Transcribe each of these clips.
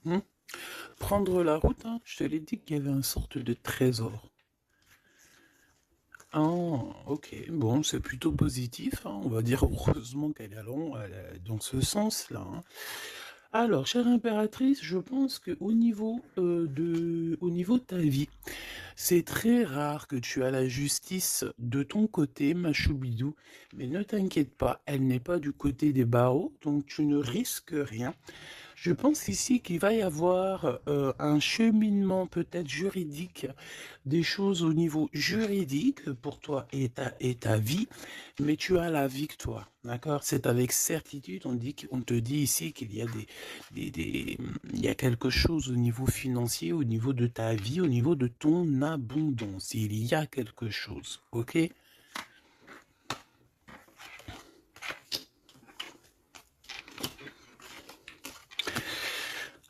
Hmm. Prendre la route, hein, je te l'ai dit qu'il y avait une sorte de trésor. Ah, ok, bon, c'est plutôt positif, hein, on va dire heureusement qu'elle est elle est dans ce sens-là, hein. Alors, chère impératrice, je pense que au niveau de ta vie, c'est très rare que tu as la justice de ton côté, ma choubidou, mais ne t'inquiète pas, elle n'est pas du côté des barreaux, donc tu ne risques rien. Je pense ici qu'il va y avoir un cheminement peut-être juridique, des choses au niveau juridique pour toi et ta vie, mais tu as la victoire, d'accord? C'est avec certitude, on te dit ici qu'il y a il y a quelque chose au niveau financier, au niveau de ta vie, au niveau de ton abondance. Il y a quelque chose, ok?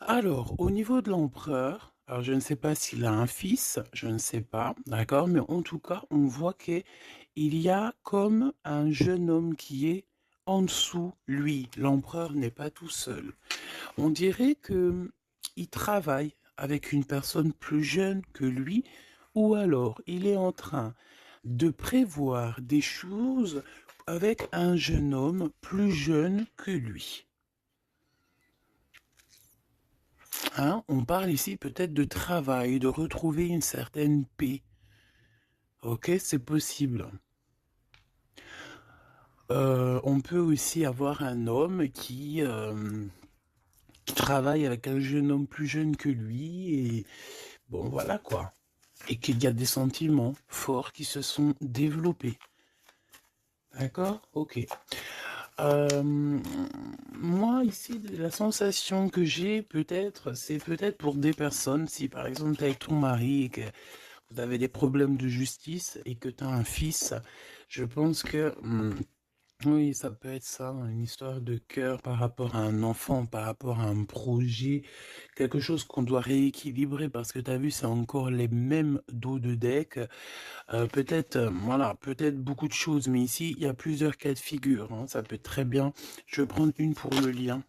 Alors, au niveau de l'empereur, alors je ne sais pas s'il a un fils, je ne sais pas, d'accord, mais en tout cas, on voit qu'il y a comme un jeune homme qui est en dessous, lui. L'empereur n'est pas tout seul. On dirait que il travaille avec une personne plus jeune que lui, ou alors il est en train de prévoir des choses avec un jeune homme plus jeune que lui. Hein, on parle ici peut-être de travail, de retrouver une certaine paix. Ok, c'est possible. On peut aussi avoir un homme qui travaille avec un jeune homme plus jeune que lui et bon voilà quoi. Et qu'il y a des sentiments forts qui se sont développés. D'accord? Ok. Euh, Moi, ici, la sensation que j'ai, peut-être, c'est peut-être pour des personnes, si par exemple, tu es avec ton mari et que vous avez des problèmes de justice et que tu as un fils, je pense que oui, ça peut être ça, une histoire de cœur par rapport à un enfant, par rapport à un projet, quelque chose qu'on doit rééquilibrer parce que tu as vu, c'est encore les mêmes dos de deck. Peut-être, voilà, peut-être beaucoup de choses, mais ici, il y a plusieurs cas de figure, hein, ça peut être très bien. Je vais prendre une pour le lien.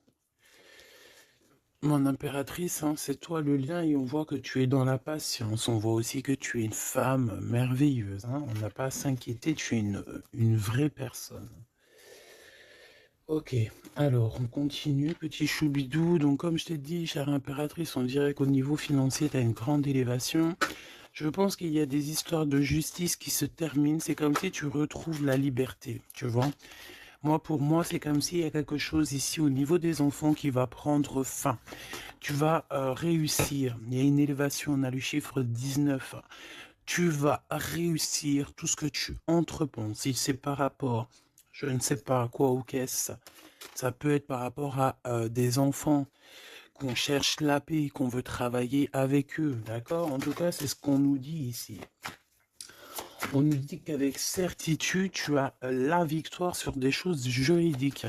Mon impératrice, hein, c'est toi le lien et on voit que tu es dans la patience. On voit aussi que tu es une femme merveilleuse, hein. On n'a pas à s'inquiéter, tu es une vraie personne. Ok, alors on continue, petit choubidou. Donc comme je t'ai dit, chère impératrice, on dirait qu'au niveau financier, tu as une grande élévation. Je pense qu'il y a des histoires de justice qui se terminent. C'est comme si tu retrouves la liberté, tu vois. Moi, pour moi, c'est comme s'il y a quelque chose ici au niveau des enfants qui va prendre fin. Tu vas réussir. Il y a une élévation, on a le chiffre 19. Tu vas réussir tout ce que tu entreprends. Si c'est par rapport, je ne sais pas à quoi ou qu'est-ce, ça peut être par rapport à des enfants qu'on cherche la paix, qu'on veut travailler avec eux, d'accord? En tout cas, c'est ce qu'on nous dit ici. On nous dit qu'avec certitude, tu as la victoire sur des choses juridiques.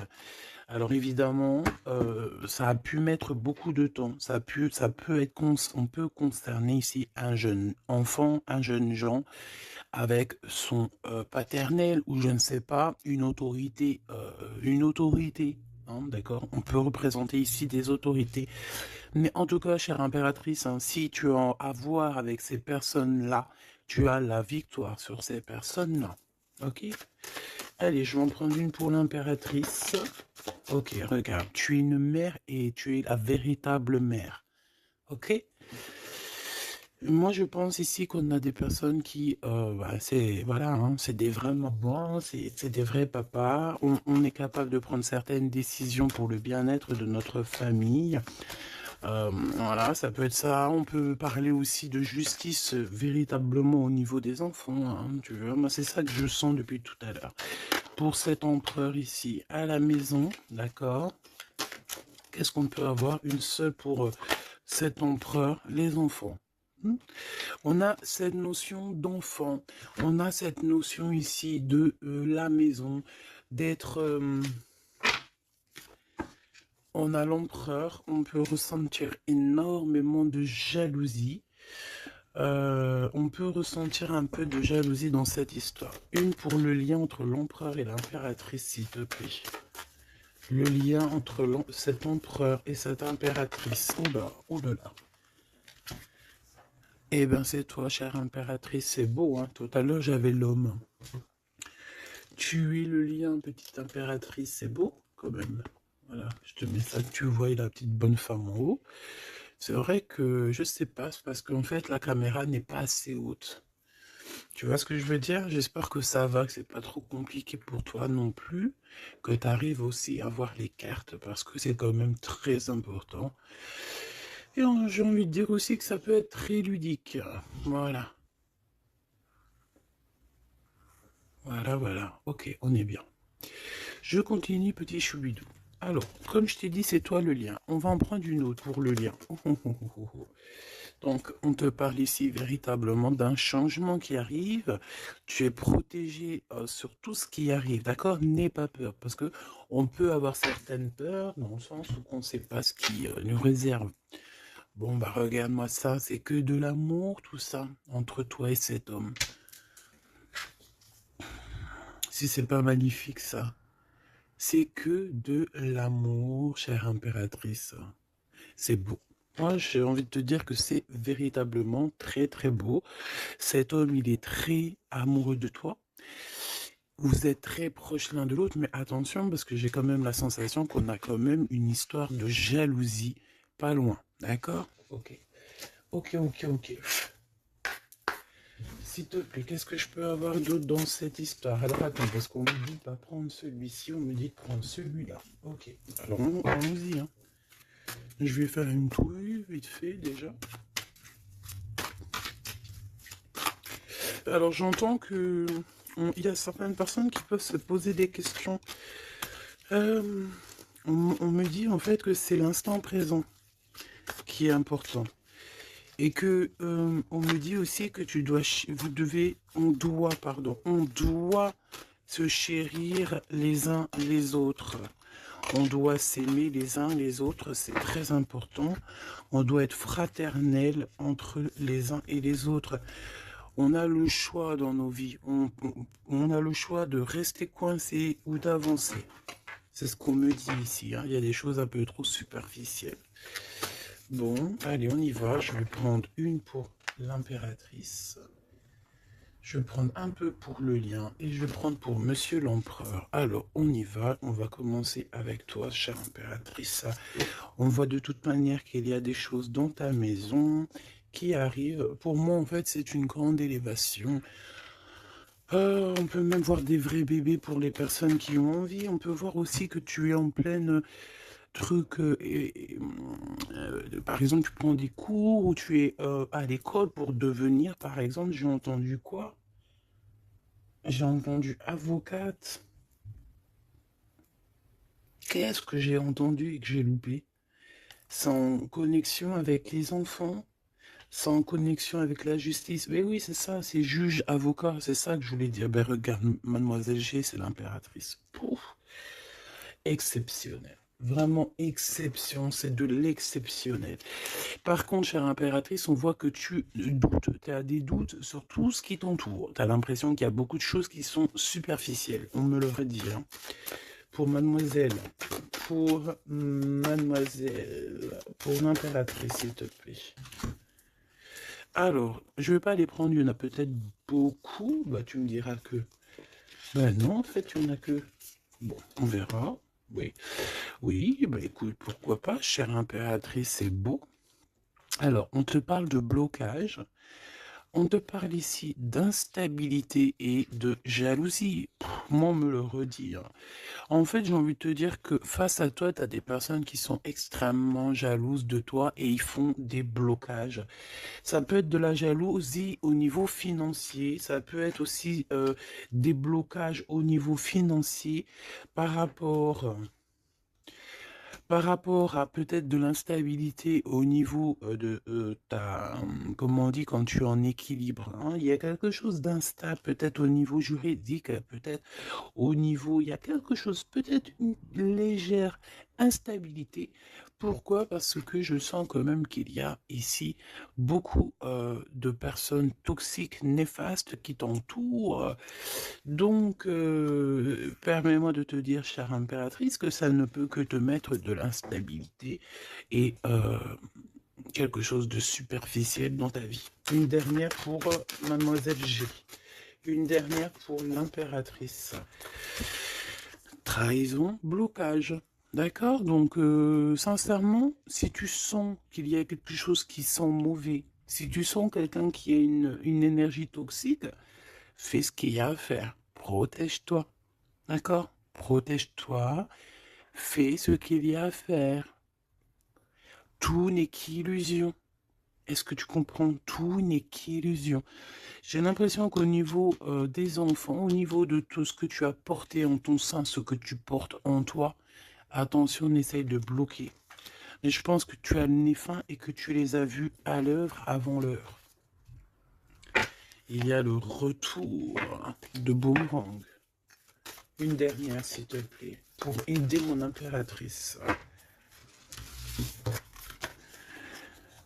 Alors évidemment, ça a pu mettre beaucoup de temps. Ça peut être, on peut concerner ici un jeune enfant, un jeune gens avec son paternel ou je ne sais pas une autorité. Hein, d'accord, on peut représenter ici des autorités. Mais en tout cas, chère impératrice, hein, si tu as à voir avec ces personnes-là, tu as la victoire sur ces personnes-là. Ok? Allez, je vais en prendre une pour l'impératrice. Ok, regarde, tu es une mère et tu es la véritable mère. Ok? Moi, je pense ici qu'on a des personnes qui, c'est, voilà, hein, c'est des vrais mamans, c'est des vrais papas. On est capable de prendre certaines décisions pour le bien-être de notre famille. Voilà, ça peut être ça. On peut parler aussi de justice véritablement au niveau des enfants, hein, tu vois. Moi, c'est ça que je sens depuis tout à l'heure. Pour cet empereur ici, à la maison, d'accord? Qu'est-ce qu'on peut avoir? Une seule pour cet empereur, les enfants. On a cette notion d'enfant. On a cette notion ici de la maison, d'être... on a l'empereur, on peut ressentir énormément de jalousie. On peut ressentir un peu de jalousie dans cette histoire. Une pour le lien entre l'empereur et l'impératrice, s'il te plaît. le lien entre cet empereur et cette impératrice. Oula, oulala. Eh ben c'est toi, chère impératrice, c'est beau, hein. Tout à l'heure, j'avais l'homme. Tu es le lien, petite impératrice, c'est beau, quand même. Voilà, je te mets ça, tu vois la petite bonne femme en haut. C'est vrai que, je sais pas, c'est parce qu'en fait, la caméra n'est pas assez haute. Tu vois ce que je veux dire? J'espère que ça va, que c'est pas trop compliqué pour toi non plus, que tu arrives aussi à voir les cartes, parce que c'est quand même très important. Et j'ai envie de dire aussi que ça peut être très ludique. Voilà. Voilà, voilà. Ok, on est bien. Je continue, petit choubidou. Alors, comme je t'ai dit, c'est toi le lien. On va en prendre une autre pour le lien. Donc, on te parle ici véritablement d'un changement qui arrive. Tu es protégé sur tout ce qui arrive, d'accord? N'aie pas peur, parce que on peut avoir certaines peurs dans le sens où on ne sait pas ce qui nous réserve. Bon, bah regarde-moi ça, c'est que de l'amour, tout ça, entre toi et cet homme. Si c'est pas magnifique, ça. C'est que de l'amour, chère impératrice. C'est beau. Moi, j'ai envie de te dire que c'est véritablement très, très beau. Cet homme, il est très amoureux de toi. Vous êtes très proches l'un de l'autre, mais attention, parce que j'ai quand même la sensation qu'on a quand même une histoire de jalousie pas loin. D'accord? Ok. Ok, ok, ok. S'il te plaît, qu'est-ce que je peux avoir d'autre dans cette histoire? Alors attends, parce qu'on me dit de pas prendre celui-ci, on me dit de prendre celui-là. Ok, alors allons-y. Hein. Je vais faire une touille vite fait déjà. Alors j'entends que il y a certaines personnes qui peuvent se poser des questions. On me dit en fait que c'est l'instant présent qui est important. Et que on me dit aussi que on doit se chérir les uns les autres. On doit s'aimer les uns les autres, c'est très important. On doit être fraternel entre les uns et les autres. On a le choix dans nos vies. On a le choix de rester coincé ou d'avancer. C'est ce qu'on me dit ici. Hein. Il y a des choses un peu trop superficielles. Bon, allez, on y va. Je vais prendre une pour l'impératrice. Je vais prendre un peu pour le lien et je vais prendre pour Monsieur l'Empereur. Alors, on y va. On va commencer avec toi, chère impératrice. On voit de toute manière qu'il y a des choses dans ta maison qui arrivent. Pour moi, en fait, c'est une grande élévation. On peut même voir des vrais bébés pour les personnes qui ont envie. On peut voir aussi que tu es en pleine truc. Par exemple, tu prends des cours ou tu es à l'école pour devenir, par exemple, j'ai entendu quoi? J'ai entendu avocate. Qu'est-ce que j'ai entendu et que j'ai loupé? Sans connexion avec les enfants, sans connexion avec la justice. Mais oui, c'est ça, c'est juge, avocat, c'est ça que je voulais dire. Ben regarde, mademoiselle G, c'est l'impératrice. Pouf, exceptionnel. Vraiment exception, c'est de l'exceptionnel. Par contre, chère impératrice, on voit que tu doutes, tu as des doutes sur tout ce qui t'entoure. Tu as l'impression qu'il y a beaucoup de choses qui sont superficielles, on me l'aurait dit. Hein. Pour mademoiselle, pour l'impératrice, s'il te plaît. Alors, je vais pas les prendre, il y en a peut-être beaucoup, bah tu me diras que... Ben non, en fait, il y en a que... Bon, on verra, oui. Oui, bah écoute, pourquoi pas, chère impératrice, c'est beau. Alors, on te parle de blocage, on te parle ici d'instabilité et de jalousie. Moi, on me le redit. Hein. En fait, j'ai envie de te dire que face à toi, tu as des personnes qui sont extrêmement jalouses de toi et ils font des blocages. Ça peut être de la jalousie au niveau financier, ça peut être aussi des blocages au niveau financier par rapport... Par rapport à peut-être de l'instabilité au niveau de ta, comment on dit, quand tu es en équilibre, hein, il y a quelque chose d'instable, peut-être au niveau juridique, peut-être au niveau, il y a quelque chose, peut-être une légère instabilité Pourquoi? Parce que je sens quand même qu'il y a ici beaucoup de personnes toxiques, néfastes qui t'entourent. Donc, permets-moi de te dire, chère impératrice, que ça ne peut que te mettre de l'instabilité et quelque chose de superficiel dans ta vie. Une dernière pour Mademoiselle G. Une dernière pour l'impératrice. Trahison, blocage. D'accord? Donc, sincèrement, si tu sens qu'il y a quelque chose qui sent mauvais, si tu sens quelqu'un qui a une énergie toxique, fais ce qu'il y a à faire. Protège-toi. D'accord? Protège-toi. Fais ce qu'il y a à faire. Tout n'est qu'illusion. Est-ce que tu comprends? Tout n'est qu'illusion. J'ai l'impression qu'au niveau des enfants, au niveau de tout ce que tu as porté en ton sein, ce que tu portes en toi, attention, on essaye de bloquer. Mais je pense que tu as le nez fin et que tu les as vus à l'œuvre avant l'heure. Il y a le retour de Boomerang. Une dernière, s'il te plaît, pour aider mon impératrice.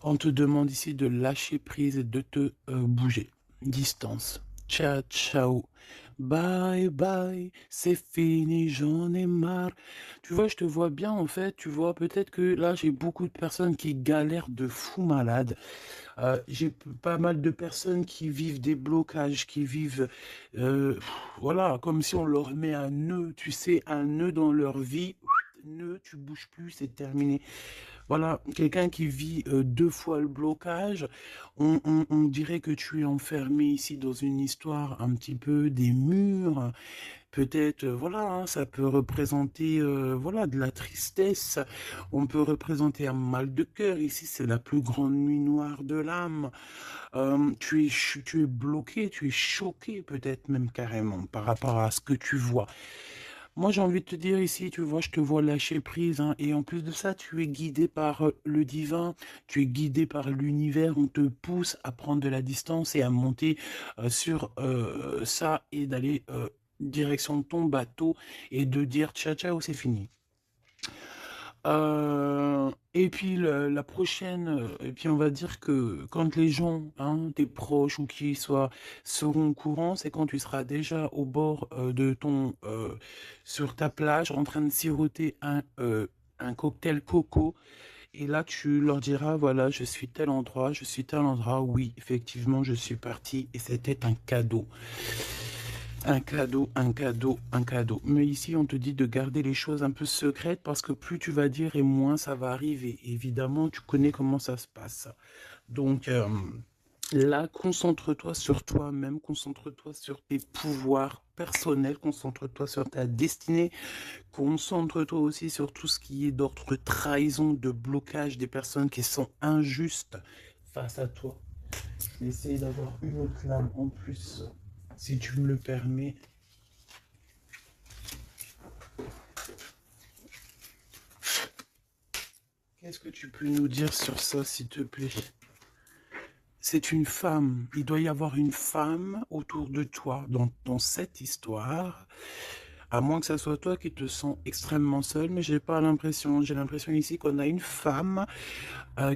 On te demande ici de lâcher prise et de te bouger. Distance. Ciao, ciao. Bye, bye. C'est fini, j'en ai marre. Tu vois, je te vois bien, en fait. Tu vois, peut-être que là, j'ai beaucoup de personnes qui galèrent de fou malade. J'ai pas mal de personnes qui vivent des blocages, qui vivent, voilà, comme si on leur met un nœud, tu sais, un nœud dans leur vie. Nœud, tu bouges plus, c'est terminé. Voilà, quelqu'un qui vit deux fois le blocage, on dirait que tu es enfermé ici dans une histoire un petit peu des murs. Peut-être, voilà, hein, ça peut représenter, voilà, de la tristesse. On peut représenter un mal de cœur. Ici, c'est la plus grande nuit noire de l'âme. Tu es bloqué, tu es choqué, peut-être même carrément, par rapport à ce que tu vois. Moi, j'ai envie de te dire ici, tu vois, je te vois lâcher prise, hein, et en plus de ça, tu es guidé par le divin, tu es guidé par l'univers, on te pousse à prendre de la distance et à monter sur ça et d'aller direction de ton bateau et de dire ciao ciao, c'est fini. Et puis la prochaine, et puis on va dire que quand les gens, hein, tes proches ou qui soient, seront au courant, c'est quand tu seras déjà au bord de sur ta plage, en train de siroter un cocktail coco, et là tu leur diras, voilà, je suis tel endroit, je suis tel endroit, oui, effectivement, je suis parti, et c'était un cadeau. Un cadeau, un cadeau, un cadeau. Mais ici, on te dit de garder les choses un peu secrètes parce que plus tu vas dire et moins ça va arriver. Évidemment, tu connais comment ça se passe. Donc là, concentre-toi sur toi-même, concentre-toi sur tes pouvoirs personnels, concentre-toi sur ta destinée, concentre-toi aussi sur tout ce qui est d'ordre trahison, de blocage des personnes qui sont injustes face à toi. Essaye d'avoir une autre lame en plus, si tu me le permets. Qu'est-ce que tu peux nous dire sur ça, s'il te plaît? C'est une femme. Il doit y avoir une femme autour de toi dans cette histoire. À moins que ce soit toi qui te sens extrêmement seul, mais j'ai pas l'impression. J'ai l'impression ici qu'on a une femme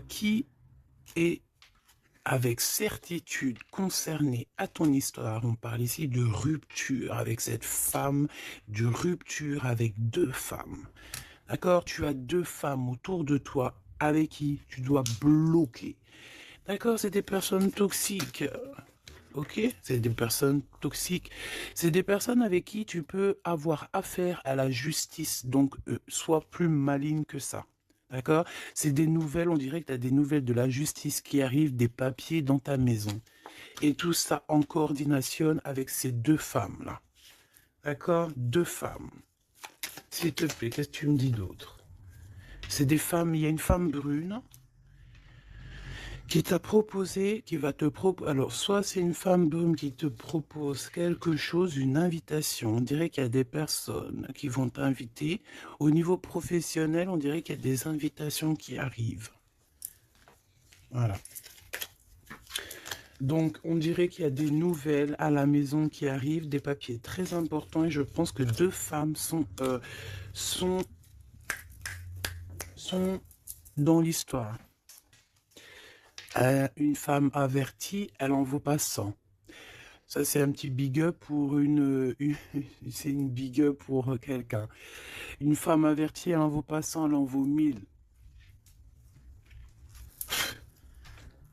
qui est avec certitude concernée à ton histoire. On parle ici de rupture avec cette femme, de rupture avec deux femmes. D'accord? Tu as deux femmes autour de toi avec qui tu dois bloquer. D'accord? C'est des personnes toxiques. Ok? C'est des personnes toxiques. C'est des personnes avec qui tu peux avoir affaire à la justice. Donc, sois plus maligne que ça. D'accord? C'est des nouvelles, on dirait que tu as des nouvelles de la justice qui arrivent, des papiers dans ta maison. Et tout ça en coordination avec ces deux femmes-là. D'accord? Deux femmes. S'il te plaît, qu'est-ce que tu me dis d'autre? C'est des femmes, il y a une femme brune qui t'a proposé, qui va te proposer, alors soit c'est une femme brune qui te propose quelque chose, une invitation, on dirait qu'il y a des personnes qui vont t'inviter, au niveau professionnel, on dirait qu'il y a des invitations qui arrivent. Voilà. Donc, on dirait qu'il y a des nouvelles à la maison qui arrivent, des papiers très importants, et je pense que deux femmes sont dans l'histoire. Une femme avertie, elle en vaut pas 100. Ça, c'est un petit big up pour c'est une big up pour quelqu'un. Une femme avertie, elle en vaut pas 100, elle en vaut 1000.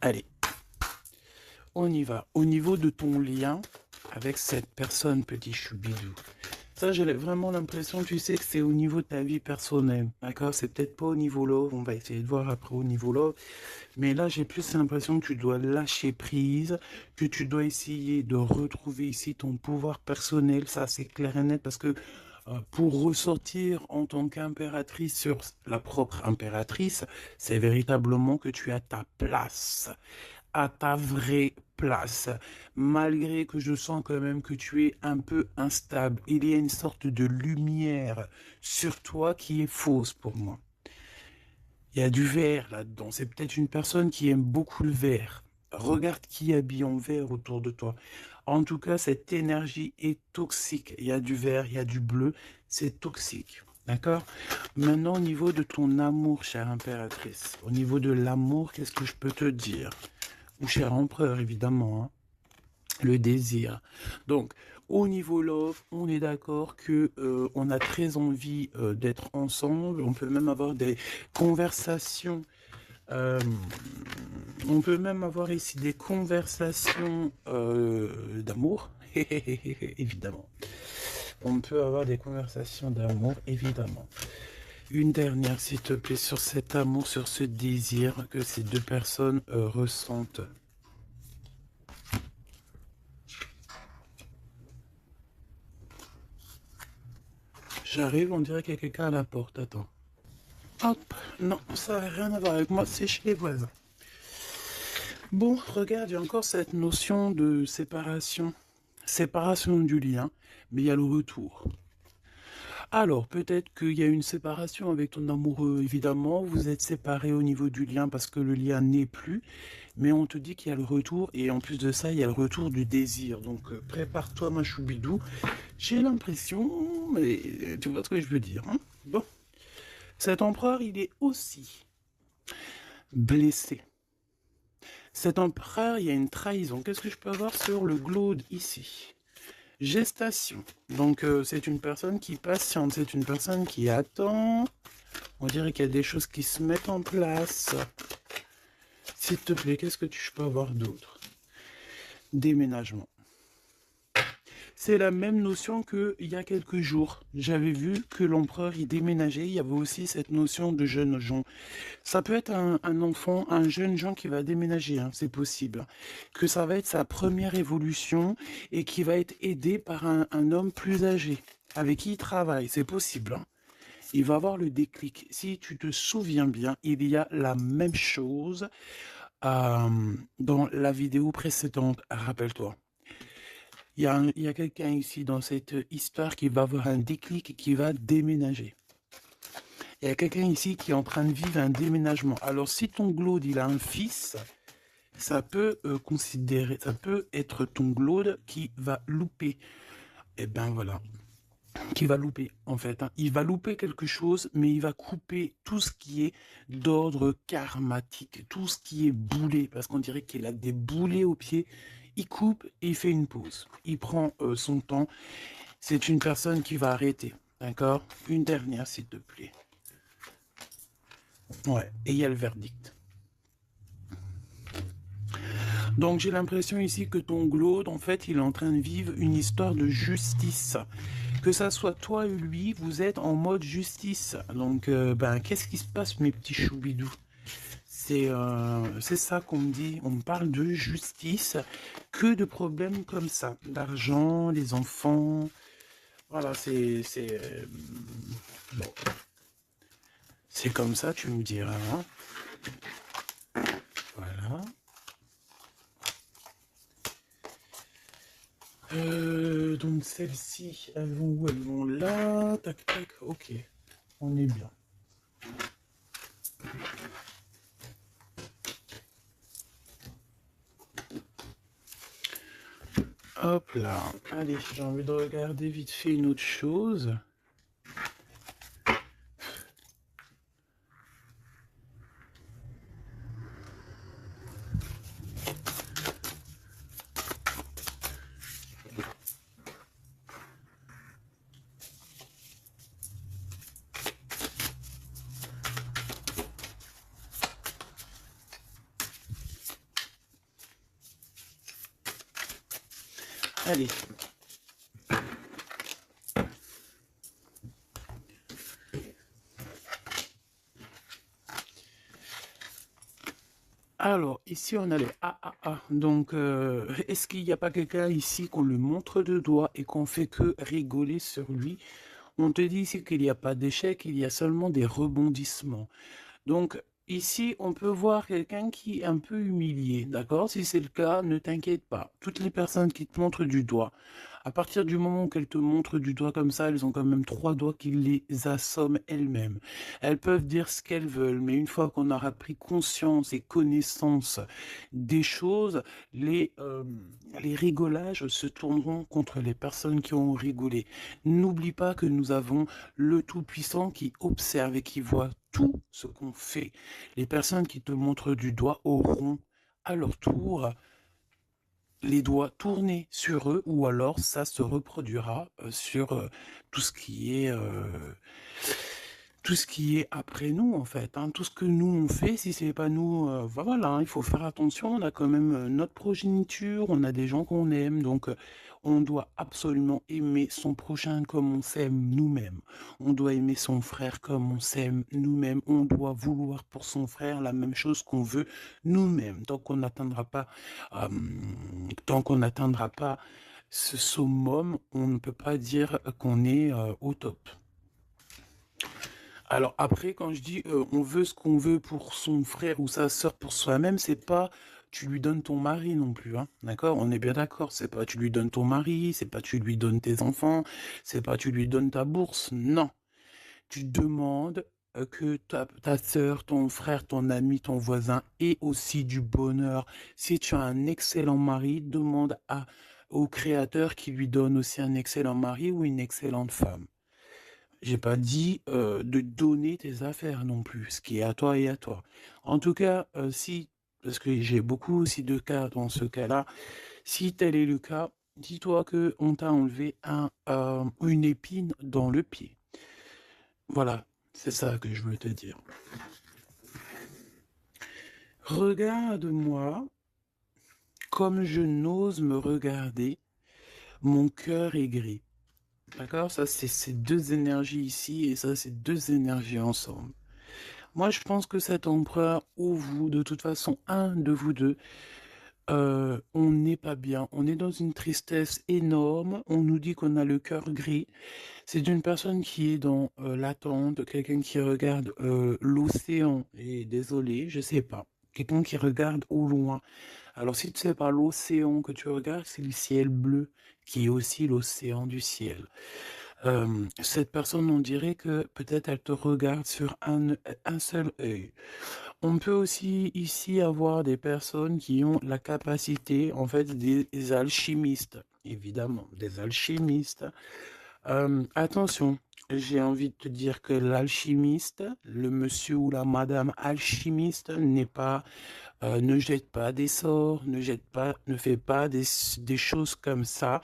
Allez, on y va. Au niveau de ton lien avec cette personne, petit choubidou. Ça, j'ai vraiment l'impression, tu sais, que c'est au niveau de ta vie personnelle. D'accord? C'est peut-être pas au niveau love. On va essayer de voir après au niveau love. Mais là, j'ai plus l'impression que tu dois lâcher prise, que tu dois essayer de retrouver ici ton pouvoir personnel. Ça, c'est clair et net parce que pour ressortir en tant qu'impératrice sur la propre impératrice, c'est véritablement que tu as ta place, à ta vraie place, malgré que je sens quand même que tu es un peu instable. Il y a une sorte de lumière sur toi qui est fausse pour moi. Il y a du vert là-dedans. C'est peut-être une personne qui aime beaucoup le vert. Regarde qui habille en vert autour de toi. En tout cas, cette énergie est toxique. Il y a du vert, il y a du bleu. C'est toxique. D'accord? Maintenant, au niveau de ton amour, chère impératrice, au niveau de l'amour, qu'est-ce que je peux te dire? Ou cher empereur, évidemment, hein, le désir. Donc, au niveau love, on est d'accord que on a très envie d'être ensemble. On peut même avoir des conversations. euh, on peut même avoir ici des conversations d'amour, évidemment. On peut avoir des conversations d'amour, évidemment. Une dernière, s'il te plaît, sur cet amour, sur ce désir que ces deux personnes ressentent. J'arrive, on dirait qu'il y a quelqu'un à la porte. Attends. Hop, non, ça n'a rien à voir avec moi, c'est chez les voisins. Bon, regarde, il y a encore cette notion de séparation. Séparation du lien, mais il y a le retour. Alors, peut-être qu'il y a une séparation avec ton amoureux, évidemment. Vous êtes séparés au niveau du lien parce que le lien n'est plus. Mais on te dit qu'il y a le retour. Et en plus de ça, il y a le retour du désir. Donc, prépare-toi, ma choubidou. J'ai l'impression, mais tu vois ce que je veux dire. Hein. Bon, cet empereur, il est aussi blessé. Cet empereur, il y a une trahison. Qu'est-ce que je peux avoir sur le glaude ici? Gestation. Donc, c'est une personne qui patiente, c'est une personne qui attend. On dirait qu'il y a des choses qui se mettent en place. S'il te plaît, qu'est-ce que je peux avoir d'autre? Déménagement. C'est la même notion qu'il y a quelques jours. J'avais vu que l'empereur y déménageait. Il y avait aussi cette notion de jeunes gens. Ça peut être un enfant, un jeune gens qui va déménager, hein, c'est possible. Que ça va être sa première évolution et qui va être aidé par un homme plus âgé avec qui il travaille. C'est possible. Hein. Il va avoir le déclic. Si tu te souviens bien, il y a la même chose dans la vidéo précédente. Rappelle-toi. Il y a quelqu'un ici dans cette histoire qui va avoir un déclic et qui va déménager. Il y a quelqu'un ici qui est en train de vivre un déménagement. Alors, si ton glaude, il a un fils, ça peut ça peut être ton glaude qui va louper. Eh ben voilà, qui va louper en fait. Hein. Il va louper quelque chose, mais il va couper tout ce qui est d'ordre karmatique, tout ce qui est boulé, parce qu'on dirait qu'il a des boulets aux pieds. Il coupe et il fait une pause. Il prend son temps. C'est une personne qui va arrêter. D'accord? Une dernière, s'il te plaît. Ouais, et il y a le verdict. Donc j'ai l'impression ici que ton glaude, en fait, il est en train de vivre une histoire de justice. Que ça soit toi et lui, vous êtes en mode justice. Donc, qu'est-ce qui se passe, mes petits choubidous? C'est ça qu'on me dit. On me parle de justice. Que de problèmes comme ça. L'argent, les enfants. Voilà, bon. C'est comme ça, tu me diras. Hein. Voilà. Donc celles-ci, elles vont où? Elles vont là. Tac, tac. Ok. On est bien. Hop là. Allez, j'ai envie de regarder vite fait une autre chose. Allez. Alors, ici, on a les AAA. Donc, est-ce qu'il n'y a pas quelqu'un ici qu'on le montre de doigt et qu'on fait que rigoler sur lui? On te dit ici qu'il n'y a pas d'échec, il y a seulement des rebondissements. Donc, ici, on peut voir quelqu'un qui est un peu humilié, d'accord? Si c'est le cas, ne t'inquiète pas. Toutes les personnes qui te montrent du doigt, à partir du moment qu'elles te montrent du doigt comme ça, elles ont quand même 3 doigts qui les assomment elles-mêmes. Elles peuvent dire ce qu'elles veulent, mais une fois qu'on aura pris conscience et connaissance des choses, les rigolages se tourneront contre les personnes qui ont rigolé. N'oublie pas que nous avons le Tout-Puissant qui observe et qui voit tout ce qu'on fait. Les personnes qui te montrent du doigt auront à leur tour les doigts tournés sur eux, ou alors ça se reproduira sur tout ce qui est après nous en fait, hein. Tout ce que nous on fait, si c'est pas nous, voilà, hein, il faut faire attention. On a quand même notre progéniture, on a des gens qu'on aime, donc on doit absolument aimer son prochain comme on s'aime nous-mêmes. On doit aimer son frère comme on s'aime nous-mêmes. On doit vouloir pour son frère la même chose qu'on veut nous-mêmes. Tant qu'on n'atteindra pas ce summum, on ne peut pas dire qu'on est au top. Alors après, quand je dis on veut ce qu'on veut pour son frère ou sa sœur pour soi-même, c'est pas tu lui donnes ton mari non plus, hein, d'accord? On est bien d'accord, c'est pas tu lui donnes ton mari, c'est pas tu lui donnes tes enfants, c'est pas tu lui donnes ta bourse, non. Tu demandes que ta sœur, ton frère, ton ami, ton voisin ait aussi du bonheur. Si tu as un excellent mari, demande au Créateur qui lui donne aussi un excellent mari ou une excellente femme. J'ai pas dit de donner tes affaires non plus, ce qui est à toi et à toi. En tout cas, parce que j'ai beaucoup aussi de cas dans ce cas-là, si tel est le cas, dis-toi que on t'a enlevé une épine dans le pied. Voilà, c'est ça que je veux te dire. Regarde-moi comme je n'ose me regarder, mon cœur est gris. D'accord? Ça, c'est ces deux énergies ici et ça, c'est deux énergies ensemble. Moi, je pense que cet empereur ou vous, de toute façon, un de vous deux, on n'est pas bien. On est dans une tristesse énorme. On nous dit qu'on a le cœur gris. C'est une personne qui est dans l'attente, quelqu'un qui regarde l'océan. Et désolé, je sais pas. Quelqu'un qui regarde au loin. Alors, si tu sais pas l'océan que tu regardes, c'est le ciel bleu, qui est aussi l'océan du ciel. Cette personne, on dirait que peut-être elle te regarde sur un seul œil. On peut aussi ici avoir des personnes qui ont la capacité, en fait, des alchimistes, évidemment, des alchimistes. Attention, j'ai envie de te dire que l'alchimiste, le monsieur ou la madame alchimiste ne jette pas des sorts, ne fait pas des choses comme ça.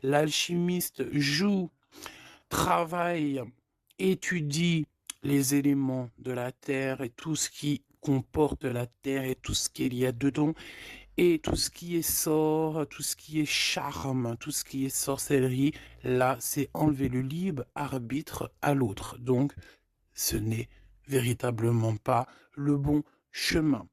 L'alchimiste joue, travaille, étudie les éléments de la terre et tout ce qui comporte la terre et tout ce qu'il y a dedans, et tout ce qui est sort, tout ce qui est charme, tout ce qui est sorcellerie, là, c'est enlever le libre arbitre à l'autre. Donc, ce n'est véritablement pas le bon chemin.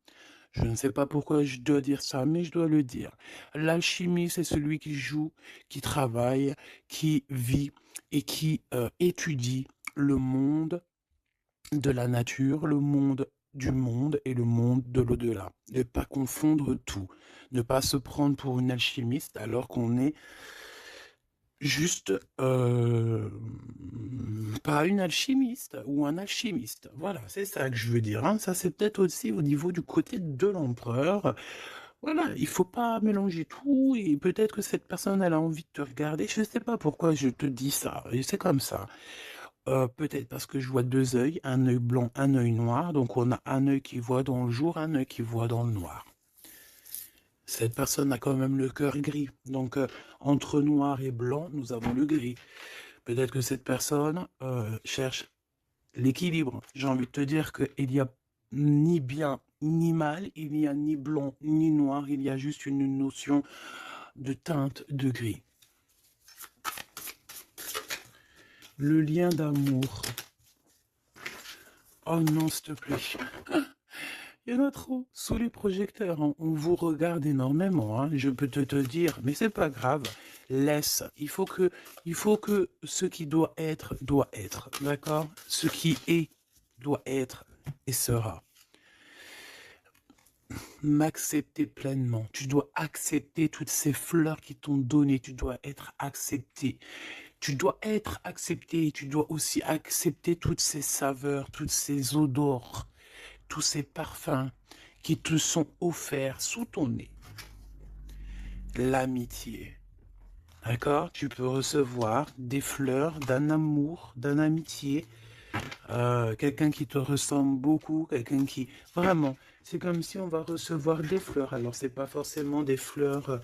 Je ne sais pas pourquoi je dois dire ça, mais je dois le dire. L'alchimie, c'est celui qui joue, qui travaille, qui vit et qui étudie le monde de la nature, le monde du monde et le monde de l'au-delà. Ne pas confondre tout. Ne pas se prendre pour une alchimiste alors qu'on est juste pas une alchimiste ou un alchimiste. Voilà, c'est ça que je veux dire, hein. Ça, c'est peut-être aussi au niveau du côté de l'empereur. Voilà, il faut pas mélanger tout et peut-être que cette personne, elle a envie de te regarder. Je sais pas pourquoi je te dis ça, et c'est comme ça. Peut-être parce que je vois deux œils, un œil blanc, un œil noir. Donc on a un œil qui voit dans le jour, un œil qui voit dans le noir. Cette personne a quand même le cœur gris. Donc entre noir et blanc, nous avons le gris. Peut-être que cette personne cherche l'équilibre. J'ai envie de te dire qu'il n'y a ni bien ni mal, il n'y a ni blanc ni noir, il y a juste une notion de teinte de gris. Le lien d'amour. Oh non, s'il te plaît. Il y en a trop sous les projecteurs, hein. On vous regarde énormément, hein. Je peux te dire, mais c'est pas grave. Laisse. Il faut que ce qui doit être, d'accord? Ce qui est, doit être et sera. M'accepter pleinement. Tu dois accepter toutes ces fleurs qui t'ont donné. Tu dois être accepté. Tu dois être accepté. Tu dois aussi accepter toutes ces saveurs, toutes ces odeurs, tous ces parfums qui te sont offerts sous ton nez. L'amitié. D'accord? Tu peux recevoir des fleurs d'un amour, d'un amitié, quelqu'un qui te ressemble beaucoup, quelqu'un qui... Vraiment, c'est comme si on va recevoir des fleurs. Alors, c'est pas forcément des fleurs...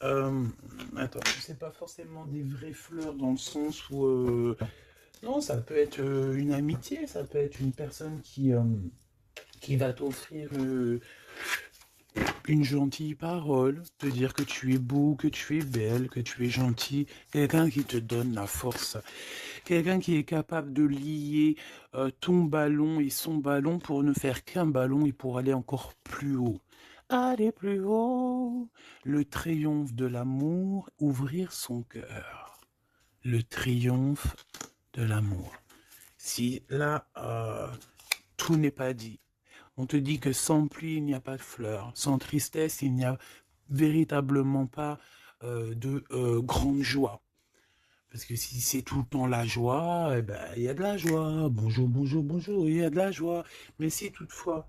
attends, c'est pas forcément des vraies fleurs dans le sens où... non, ça peut être une amitié, ça peut être une personne qui va t'offrir une gentille parole, te dire que tu es beau, que tu es belle, que tu es gentil, quelqu'un qui te donne la force, quelqu'un qui est capable de lier ton ballon et son ballon pour ne faire qu'un ballon et pour aller encore plus haut. Aller plus haut, le triomphe de l'amour, ouvrir son cœur. Le triomphe de l'amour. Si là, tout n'est pas dit. On te dit que sans pluie, il n'y a pas de fleurs. Sans tristesse, il n'y a véritablement pas de grande joie. Parce que si c'est tout le temps la joie, eh ben, il y a de la joie. Bonjour, bonjour, bonjour, il y a de la joie. Mais si toutefois,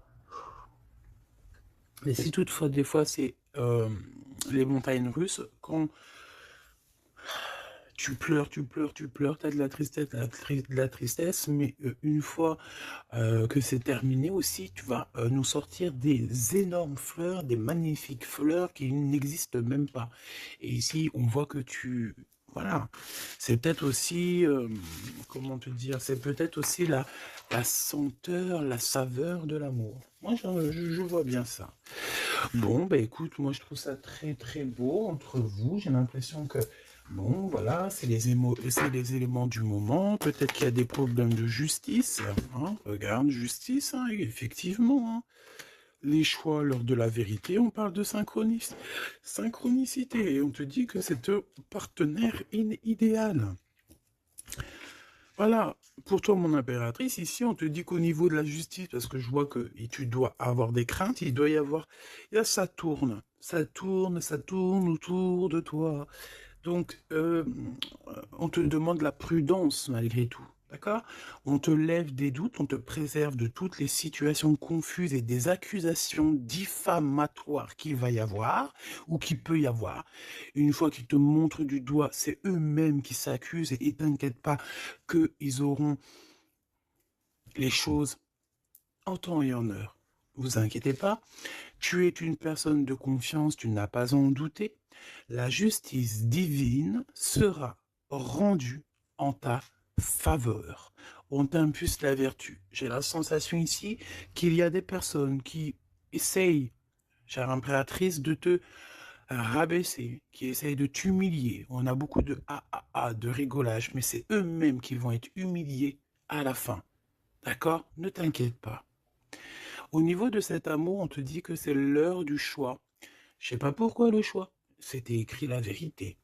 des fois, c'est les montagnes russes, quand tu pleures, t'as de la tristesse, de la tristesse, mais une fois que c'est terminé aussi, tu vas nous sortir des énormes fleurs, des magnifiques fleurs qui n'existent même pas. Et ici, on voit que tu... Voilà, c'est peut-être aussi, comment te dire, c'est peut-être aussi la senteur, la saveur de l'amour. Moi, je vois bien ça. Bon, bah écoute, moi je trouve ça très très beau entre vous. J'ai l'impression que, bon, voilà, c'est c'est les éléments du moment. Peut-être qu'il y a des problèmes de justice, hein. Regarde, justice, hein, effectivement, hein. Les choix lors de la vérité, on parle de synchronicité. Et on te dit que c'est ton partenaire idéal. Voilà, pour toi, mon impératrice, ici, on te dit qu'au niveau de la justice, parce que je vois que tu dois avoir des craintes, il doit y avoir... ça tourne, ça tourne autour de toi. Donc, on te demande la prudence malgré tout, d'accord? On te lève des doutes, on te préserve de toutes les situations confuses et des accusations diffamatoires qu'il va y avoir ou qu'il peut y avoir. Une fois qu'ils te montrent du doigt, c'est eux-mêmes qui s'accusent et t'inquiète pas qu'ils auront les choses en temps et en heure. Vous inquiétez pas, tu es une personne de confiance, tu n'as pas à en douter. La justice divine sera rendue en ta faveur. On t'impulse la vertu. J'ai la sensation ici qu'il y a des personnes qui essayent, chère impératrice, de te rabaisser, qui essayent de t'humilier. On a beaucoup de de rigolage, mais c'est eux-mêmes qui vont être humiliés à la fin. D'accord? Ne t'inquiète pas. Au niveau de cet amour, on te dit que c'est l'heure du choix. Je sais pas pourquoi le choix. C'était écrit la vérité.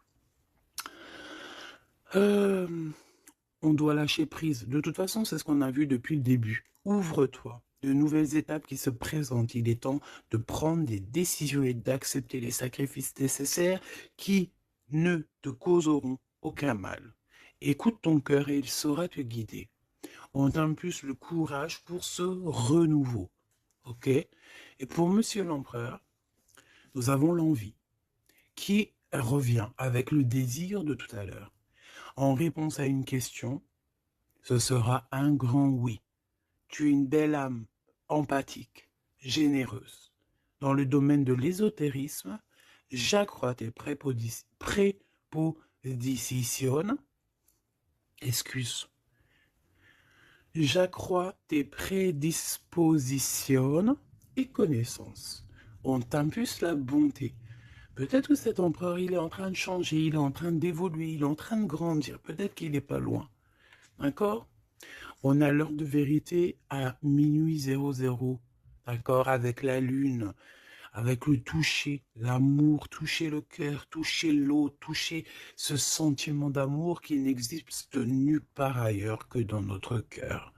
On doit lâcher prise. De toute façon, c'est ce qu'on a vu depuis le début. Ouvre-toi. De nouvelles étapes qui se présentent. Il est temps de prendre des décisions et d'accepter les sacrifices nécessaires qui ne te causeront aucun mal. Écoute ton cœur et il saura te guider. On t'impulse le courage pour ce renouveau. Ok? Et pour Monsieur l'Empereur, nous avons l'envie qui revient avec le désir de tout à l'heure. En réponse à une question, ce sera un grand oui. Tu es une belle âme, empathique, généreuse. Dans le domaine de l'ésotérisme, j'accrois tes prépositions. Excuse. J'accrois tes prédispositions et connaissances. On t'impulse la bonté. Peut-être que cet empereur, il est en train de changer, il est en train d'évoluer, il est en train de grandir. Peut-être qu'il n'est pas loin. D'accord? On a l'heure de vérité à minuit 00, d'accord? Avec la lune, avec le toucher, l'amour, toucher le cœur, toucher l'eau, toucher ce sentiment d'amour qui n'existe nulle part ailleurs que dans notre cœur.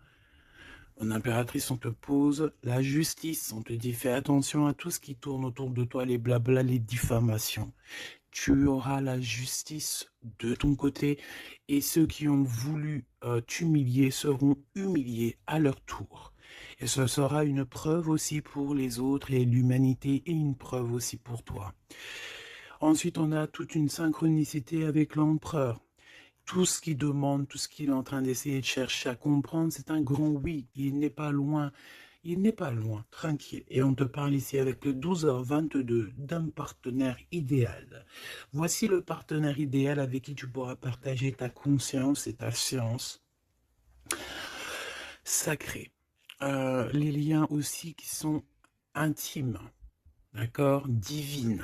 Mon impératrice, on te pose la justice, on te dit fais attention à tout ce qui tourne autour de toi, les blabla, les diffamations. Tu auras la justice de ton côté et ceux qui ont voulu t'humilier seront humiliés à leur tour. Et ce sera une preuve aussi pour les autres et l'humanité et une preuve aussi pour toi. Ensuite, on a toute une synchronicité avec l'empereur. Tout ce qu'il demande, tout ce qu'il est en train d'essayer de chercher à comprendre, c'est un grand oui. Il n'est pas loin. Il n'est pas loin, tranquille. Et on te parle ici avec le 12h22 d'un partenaire idéal. Voici le partenaire idéal avec qui tu pourras partager ta conscience et ta science sacrée. Les liens aussi qui sont intimes, d'accord, divines.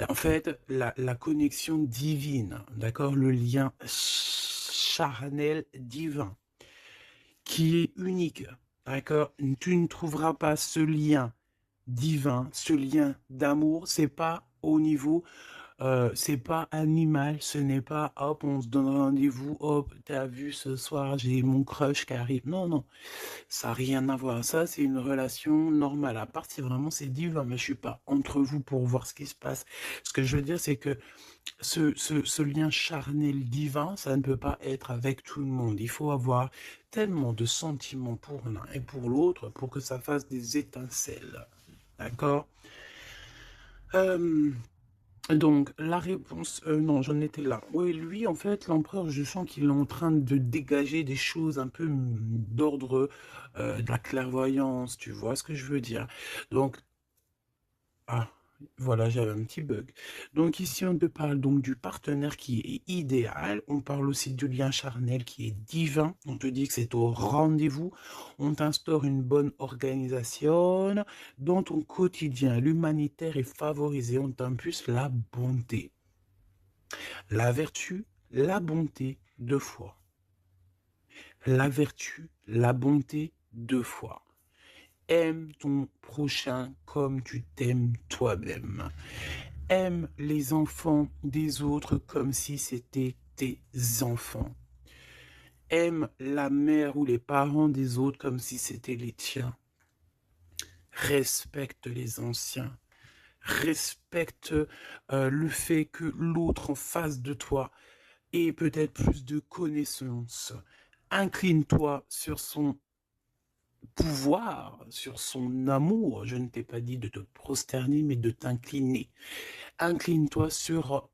En fait, la connexion divine, d'accord, le lien charnel divin, qui est unique, d'accord. Tu ne trouveras pas ce lien divin, ce lien d'amour, c'est pas au niveau, c'est pas animal, ce n'est pas hop, on se donne rendez-vous, hop, t'as vu ce soir, j'ai mon crush qui arrive. Non, non, ça n'a rien à voir. Ça, c'est une relation normale. À part si vraiment c'est divin, mais je suis pas entre vous pour voir ce qui se passe. Ce que je veux dire, c'est que ce lien charnel divin, ça ne peut pas être avec tout le monde. Il faut avoir tellement de sentiments pour l'un et pour l'autre pour que ça fasse des étincelles. D'accord? Donc, la réponse, non, j'en étais là. Oui, lui, en fait, l'empereur, je sens qu'il est en train de dégager des choses un peu d'ordre de la clairvoyance, tu vois ce que je veux dire. Donc, ah, voilà, j'avais un petit bug. Donc ici, on te parle donc du partenaire qui est idéal. On parle aussi du lien charnel qui est divin. On te dit que c'est au rendez-vous. On t'instaure une bonne organisation. Dans ton quotidien, l'humanitaire est favorisé. On t'impulse la bonté. La vertu, la bonté, 2 fois. La vertu, la bonté, 2 fois. Aime ton prochain comme tu t'aimes toi-même. Aime les enfants des autres comme si c'était tes enfants. Aime la mère ou les parents des autres comme si c'était les tiens. Respecte les anciens. Respecte le fait que l'autre en face de toi ait peut-être plus de connaissances. Incline-toi sur son pouvoir, sur son amour. Je ne t'ai pas dit de te prosterner, mais de t'incliner. Incline-toi sur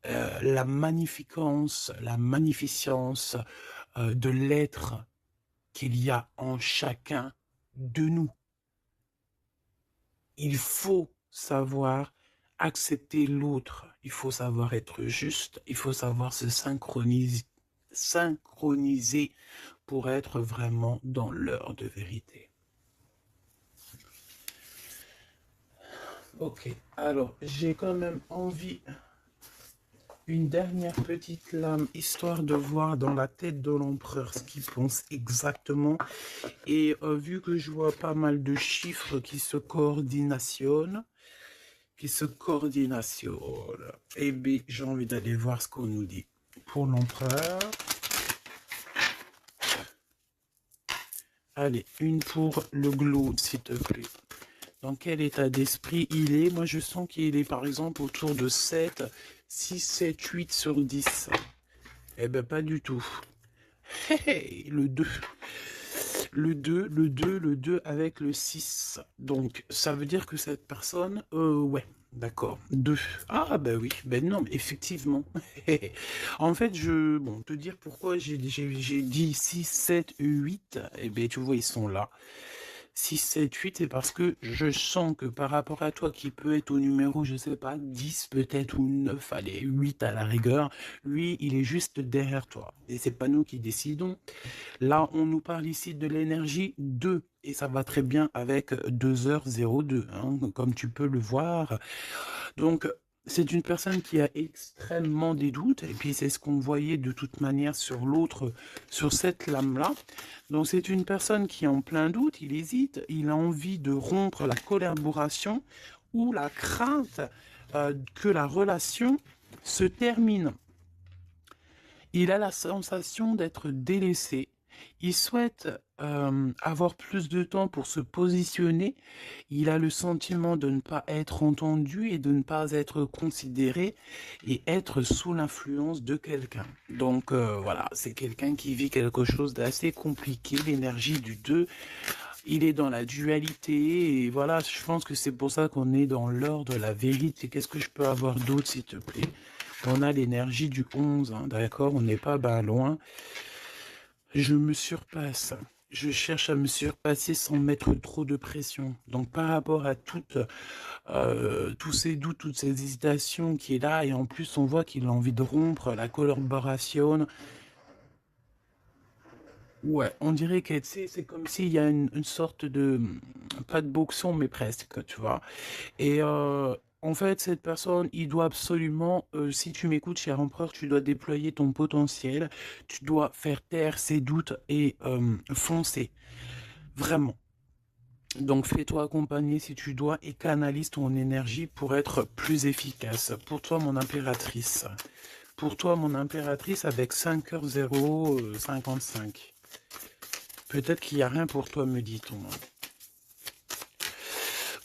la magnificence, la magnificence de l'être qu'il y a en chacun de nous. Il faut savoir accepter l'autre, il faut savoir être juste, il faut savoir se synchroniser pour être vraiment dans l'heure de vérité. Ok, alors j'ai quand même envie, une dernière petite lame, histoire de voir dans la tête de l'empereur ce qu'il pense exactement. Et vu que je vois pas mal de chiffres qui se coordinationnent, eh bien, j'ai envie d'aller voir ce qu'on nous dit. Pour l'empereur, allez, une pour le globe, s'il te plaît. Dans quel état d'esprit il est? Moi, je sens qu'il est, par exemple, autour de 7, 6, 7, 8 sur 10. Eh ben, pas du tout. Hey, le 2. Le 2, le 2 avec le 6. Donc, ça veut dire que cette personne... ouais, d'accord. 2. Ah, bah oui. Ben non, mais effectivement. En fait, bon, te dire pourquoi j'ai dit 6, 7, 8. Eh bien, tu vois, ils sont là. 6, 7, 8, c'est parce que je sens que par rapport à toi, qui peut être au numéro, je sais pas, 10 peut-être, ou 9, allez, 8 à la rigueur, lui, il est juste derrière toi. Et c'est pas nous qui décidons. Là, on nous parle ici de l'énergie 2, et ça va très bien avec 2h02, hein, comme tu peux le voir. Donc, c'est une personne qui a extrêmement des doutes, et puis c'est ce qu'on voyait de toute manière sur l'autre, sur cette lame-là. Donc c'est une personne qui est en plein doute, il hésite, il a envie de rompre la collaboration ou la crainte que la relation se termine. Il a la sensation d'être délaissé. Il souhaite avoir plus de temps pour se positionner. Il a le sentiment de ne pas être entendu et de ne pas être considéré et être sous l'influence de quelqu'un. Donc voilà, c'est quelqu'un qui vit quelque chose d'assez compliqué, l'énergie du 2. Il est dans la dualité et voilà, je pense que c'est pour ça qu'on est dans l'heure de la vérité. Qu'est-ce que je peux avoir d'autre, s'il te plaît? On a l'énergie du 11, hein, d'accord? On n'est pas loin. Je me surpasse. Je cherche à me surpasser sans mettre trop de pression. Donc par rapport à tous ces doutes, toutes ces hésitations qui est là, et en plus on voit qu'il a envie de rompre la collaboration. Ouais, on dirait que c'est comme s'il y a une sorte de, pas de boxon, mais presque, tu vois. Et en fait, cette personne, il doit absolument, si tu m'écoutes, cher empereur, tu dois déployer ton potentiel, tu dois faire taire ses doutes et foncer, vraiment. Donc fais-toi accompagner si tu dois et canalise ton énergie pour être plus efficace. Pour toi, mon impératrice. Pour toi, mon impératrice, avec 5h055. Peut-être qu'il n'y a rien pour toi, me dit-on.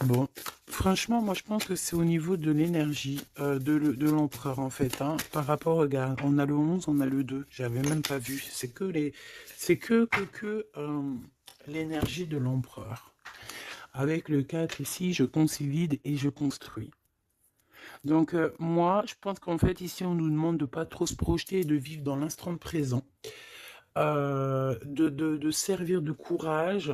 Bon, franchement, moi je pense que c'est au niveau de l'énergie de l'empereur en fait. Hein, par rapport, regarde, on a le 11, on a le 2. J'avais même pas vu. C'est que l'énergie de l'empereur. Avec le 4 ici, je consolide et je construis. Donc moi, je pense qu'en fait ici, on nous demande de pas trop se projeter et de vivre dans l'instant présent. De servir de courage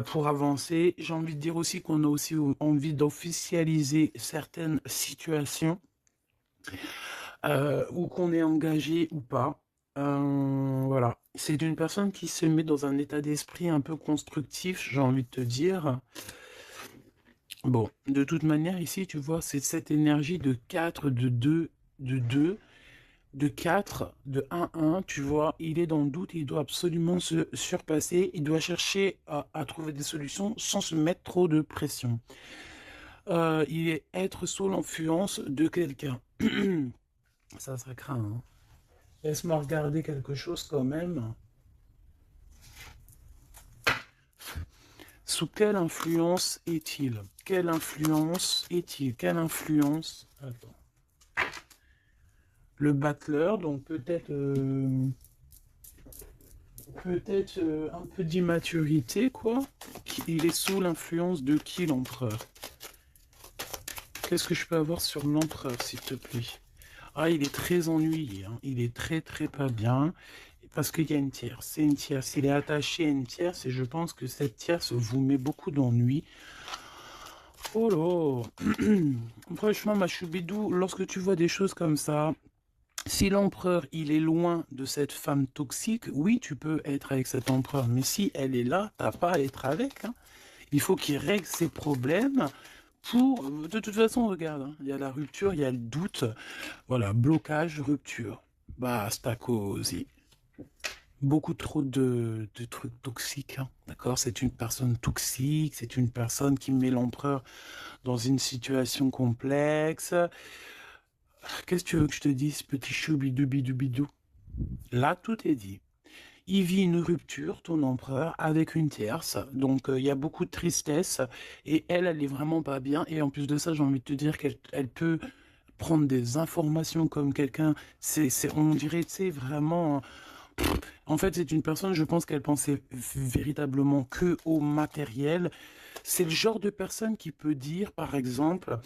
pour avancer. J'ai envie de dire aussi qu'on a aussi envie d'officialiser certaines situations ou qu'on est engagé ou pas. Voilà. C'est une personne qui se met dans un état d'esprit un peu constructif, j'ai envie de te dire. Bon, de toute manière, ici, tu vois, c'est cette énergie de 4, de 2, de 4, de 1, tu vois, il est dans le doute, il doit absolument se surpasser, il doit chercher à trouver des solutions sans se mettre trop de pression. Il est être sous l'influence de quelqu'un. Ça craint. Hein. Laisse-moi regarder quelque chose quand même. Sous quelle influence est-il? Quelle influence est-il? Quelle influence? Attends. Le battleur, donc peut-être un peu d'immaturité, quoi. Il est sous l'influence de qui, l'empereur? Qu'est-ce que je peux avoir sur l'empereur, s'il te plaît? Ah, il est très ennuyé, hein. Il est très très pas bien, parce qu'il y a une tierce. C'est une tierce. Il est attaché à une tierce, et je pense que cette tierce vous met beaucoup d'ennui. Oh là. Franchement, ma choubidou, lorsque tu vois des choses comme ça, si l'empereur, il est loin de cette femme toxique, oui, tu peux être avec cet empereur. Mais si elle est là, t'as pas à être avec. Hein. Il faut qu'il règle ses problèmes pour... De toute façon, regarde, hein, il y a la rupture, il y a le doute. Voilà, blocage, rupture. Basta così. Beaucoup trop de trucs toxiques, hein, d'accord? C'est une personne toxique, c'est une personne qui met l'empereur dans une situation complexe. Qu'est-ce que tu veux que je te dise, petit chou bidou bidou bidou? Là, tout est dit. Il vit une rupture, ton empereur, avec une tierce. Donc, il y a beaucoup de tristesse. Et elle est vraiment pas bien. Et en plus de ça, j'ai envie de te dire qu'elle peut prendre des informations comme quelqu'un. On dirait, tu sais, vraiment... En fait, c'est une personne, je pense qu'elle pensait véritablement que au matériel. C'est le genre de personne qui peut dire, par exemple...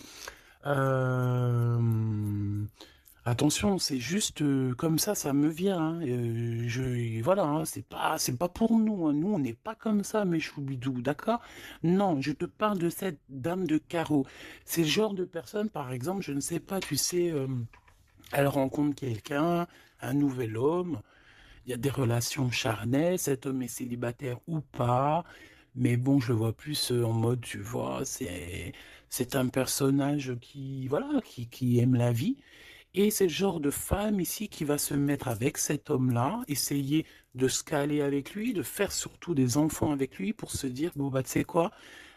Attention, c'est juste comme ça me vient. Hein. Voilà, hein, c'est pas pour nous. Hein. Nous, on n'est pas comme ça, mes choubidous, d'accord? Non, je te parle de cette dame de carreau. C'est le genre de personne, par exemple, je ne sais pas, tu sais, elle rencontre quelqu'un, un nouvel homme, il y a des relations charnelles, cet homme est célibataire ou pas. Mais bon, je le vois plus en mode, tu vois, c'est un personnage qui, voilà, qui aime la vie. Et c'est le genre de femme ici qui va se mettre avec cet homme-là, essayer de se caler avec lui, de faire surtout des enfants avec lui pour se dire, bon, bah, tu sais quoi,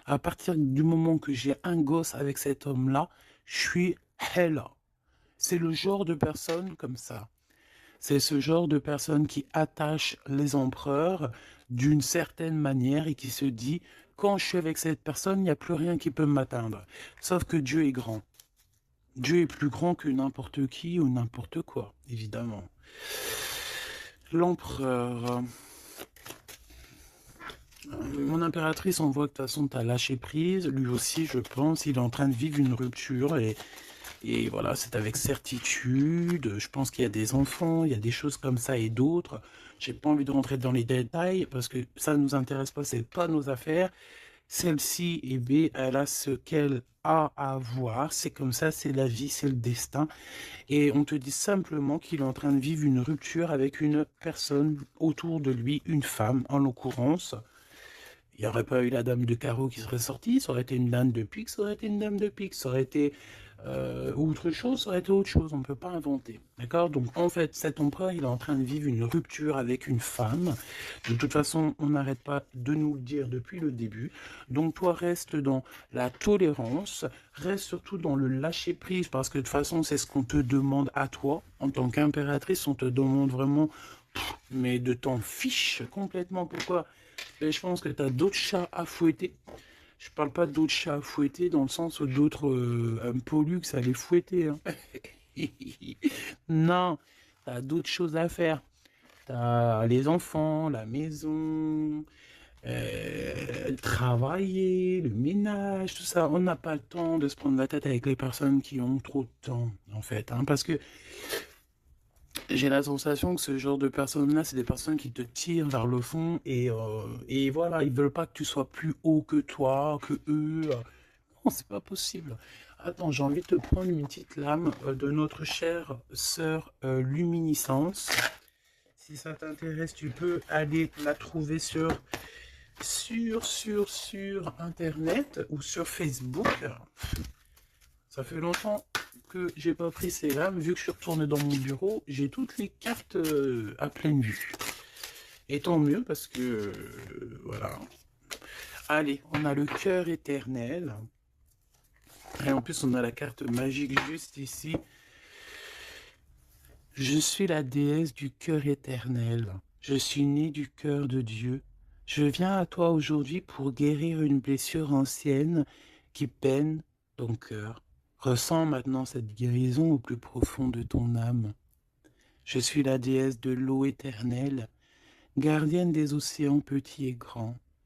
à partir du moment que j'ai un gosse avec cet homme-là, je suis hella. C'est le genre de personne comme ça. C'est ce genre de personne qui attache les empereurs d'une certaine manière et qui se dit, quand je suis avec cette personne, il n'y a plus rien qui peut m'atteindre. Sauf que Dieu est grand. Dieu est plus grand que n'importe qui ou n'importe quoi, évidemment. L'empereur. Mon impératrice, on voit que de toute façon, tu as lâché prise. Lui aussi, je pense, il est en train de vivre une rupture et voilà, c'est avec certitude. Je pense qu'il y a des enfants, il y a des choses comme ça et d'autres. J'ai pas envie de rentrer dans les détails parce que ça ne nous intéresse pas, c'est pas nos affaires. Celle-ci, eh bien, elle a ce qu'elle a à voir. C'est comme ça, c'est la vie, c'est le destin. Et on te dit simplement qu'il est en train de vivre une rupture avec une personne autour de lui, une femme en l'occurrence. Il n'y aurait pas eu la dame de carreau qui serait sortie, ça aurait été une dame de pique, ça aurait été une dame de pique, ça aurait été autre chose, ça aurait été autre chose, on ne peut pas inventer. D'accord. Donc en fait, cet empereur, il est en train de vivre une rupture avec une femme. De toute façon, on n'arrête pas de nous le dire depuis le début. Donc toi, reste dans la tolérance, reste surtout dans le lâcher-prise, parce que de toute façon, c'est ce qu'on te demande à toi. En tant qu'impératrice, on te demande vraiment, mais de t'en fiche complètement. Pourquoi? Ben, je pense que tu as d'autres chats à fouetter. Je parle pas d'autres chats à fouetter dans le sens où d'autres pollux à les fouetter. Hein. Non, tu as d'autres choses à faire. Tu as les enfants, la maison, travailler, le ménage, tout ça. On n'a pas le temps de se prendre la tête avec les personnes qui ont trop de temps, en fait. Hein, parce que j'ai la sensation que ce genre de personnes-là, c'est des personnes qui te tirent vers le fond et voilà, ils veulent pas que tu sois plus haut que toi, que eux. Non, c'est pas possible. Attends, j'ai envie de te prendre une petite lame de notre chère sœur Luminiscence. Si ça t'intéresse, tu peux aller la trouver sur Internet ou sur Facebook. Ça fait longtemps que j'ai pas pris ces lames. Vu que je suis retourné dans mon bureau, j'ai toutes les cartes à pleine vue. Et tant mieux parce que voilà. Allez, on a le cœur éternel. Et en plus, on a la carte magique juste ici. Je suis la déesse du cœur éternel. Je suis née du cœur de Dieu. Je viens à toi aujourd'hui pour guérir une blessure ancienne qui peine ton cœur. Ressens maintenant cette guérison au plus profond de ton âme. Je suis la déesse de l'eau éternelle, gardienne des océans petits et grands.